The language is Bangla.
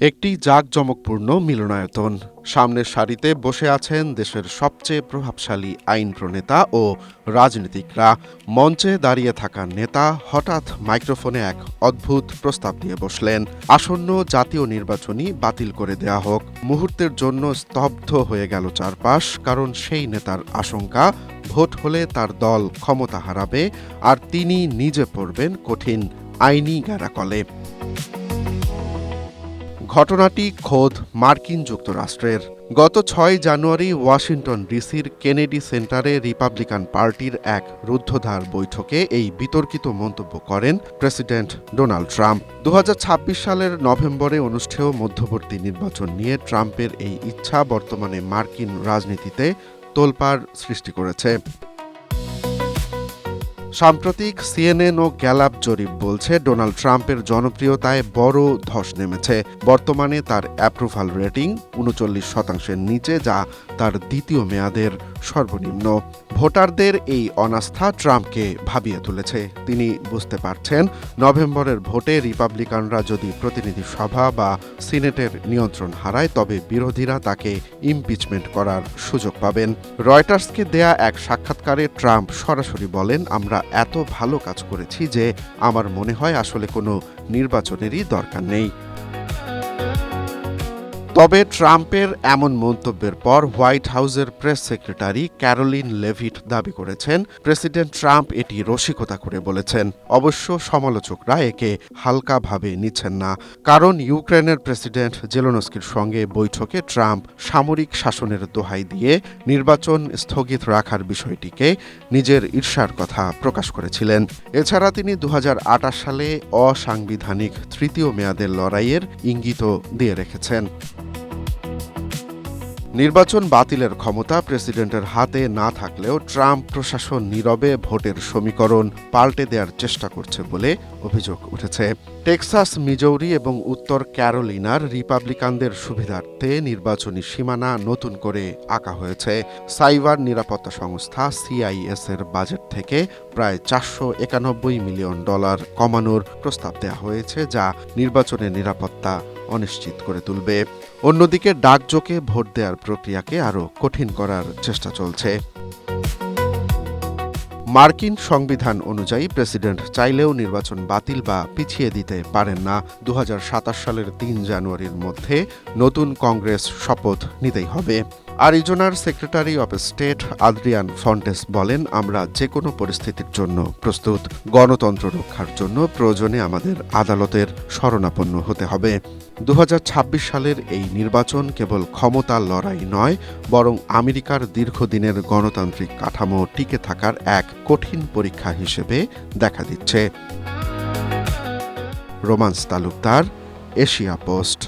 একটি জাঁকজমকপূর্ণ মিলনায়তন। সামনের সারিতে বসে আছেন দেশের সবচেয়ে প্রভাবশালী আইন প্রণেতা ও রাজনীতিকরা। মঞ্চে দাঁড়িয়ে থাকা নেতা হঠাৎ মাইক্রোফোনে এক অদ্ভুত প্রস্তাব নিয়ে বসলেন। আসন্ন জাতীয় নির্বাচনই বাতিল করে দেয়া হোক। মুহূর্তের জন্য স্তব্ধ হয়ে গেল চারপাশ, কারণ সেই নেতার আশঙ্কা ভোট হলে তার দল ক্ষমতা হারাবে আর তিনি নিজে পড়বেন কঠিন আইনি গ্যারাকলে। ঘটনাটি খোদ মার্কিন যুক্তরাষ্ট্রের। গত ৬ জানুয়ারি ওয়াশিংটন ডিসির কেনেডি সেন্টারে রিপাবলিকান পার্টির এক রুদ্ধদ্বার বৈঠকে এই বিতর্কিত মন্তব্য করেন প্রেসিডেন্ট ডোনাল্ড ট্রাম্প। ২০২৬ সালের নভেম্বরে অনুষ্ঠেয় মধ্যবর্তী নির্বাচন নিয়ে ট্রাম্পের এই ইচ্ছা বর্তমানে মার্কিন রাজনীতিতে তোলপাড় সৃষ্টি করেছে। সাম্প্রতিক সিএনএন ও গ্যালাপ জরিপ বলছে ডোনাল্ড ট্রাম্পের জনপ্রিয়তায় বড় ধস নেমেছে। বর্তমানে তার অ্যাপ্রুভাল রেটিং ৩৯%-এর নিচে, যা তার দ্বিতীয় মেয়াদের সর্বনিম্ন। ভোটারদের এই অনাস্থা ট্রাম্পকে ভাবিয়ে তুলেছে। তিনি বুঝতে পারছেন, নভেম্বরের ভোটে রিপাবলিকানরা যদি প্রতিনিধি সভা বা সিনেটের নিয়ন্ত্রণ হারায়, তবে বিরোধীরা তাকে ইমপিচমেন্ট করার সুযোগ পাবেন। রয়টার্সকে দেয়া এক সাক্ষাৎকারে ট্রাম্প সরাসরি বলেন, আমরা এত ভালো কাজ করেছি যে আমার মনে হয় আসলে কোনো নির্বাচনেরই দরকার নেই। তবে ট্রাম্পের এমন মন্তব্যের পর হোয়াইট হাউসের প্রেস সেক্রেটারি ক্যারোলিন লেভিট দাবি করেছেন, প্রেসিডেন্ট ট্রাম্প এটি রসিকতা করে বলেছেন। অবশ্য সমালোচকরা একে হালকাভাবে নিচ্ছেন না, কারণ ইউক্রেনের প্রেসিডেন্ট জেলেনস্কির সঙ্গে বৈঠকে ট্রাম্প সামরিক শাসনের দোহাই দিয়ে নির্বাচন স্থগিত রাখার বিষয়টিকে নিজের ঈর্ষার কথা প্রকাশ করেছিলেন। এছাড়া তিনি ২০২৮ সালে অসাংবিধানিক তৃতীয় মেয়াদের লড়াইয়ের ইঙ্গিতও দিয়ে রেখেছেন। নির্বাচন বাতিলের ক্ষমতা প্রেসিডেন্টের হাতে না থাকলেও ট্রাম্প প্রশাসন নীরবে ভোটের সমীকরণ পাল্টে দেওয়ার চেষ্টা করছে বলে অভিযোগ উঠেছে। টেক্সাস, মিজৌরি এবং উত্তর ক্যারোলিনার রিপাবলিকানদের সুবিধার্থে নির্বাচনী সীমানা নতুন করে আঁকা হয়েছে। সাইবার নিরাপত্তা সংস্থা CIS এর বাজেট থেকে প্রায় $৪৯১ মিলিয়ন কমানোর প্রস্তাব দেওয়া হয়েছে, যা নির্বাচনের নিরাপত্তা অনিশ্চিত করে তুলবে। অন্যদিকে ডাকযোগে ভোট দেওয়ার প্রক্রিয়াকে আরও কঠিন করার চেষ্টা চলছে। মার্কিন সংবিধান অনুযায়ী প্রেসিডেন্ট চাইলেও নির্বাচন বাতিল বা পিছিয়ে দিতে পারেন না। ২০২৭ সালের ৩ জানুয়ারির মধ্যে নতুন কংগ্রেস শপথ নিতেই হবে। আরিজোনার সেক্রেটারি অব স্টেট আদ্রিয়ান ফন্টেস বলেন, আমরা যে কোনো পরিস্থিতির জন্য প্রস্তুত। গণতন্ত্র রক্ষার জন্য প্রয়োজনে আমাদের আদালতের শরণাপন্ন হতে হবে। ২০২৬ সালের এই নির্বাচন কেবল ক্ষমতার লড়াই নয়, বরং আমেরিকার দীর্ঘদিনের গণতান্ত্রিক কাঠামো টিকে থাকার এক কঠিন পরীক্ষা হিসেবে দেখা দিচ্ছে। Romance Talukdar, Asia post.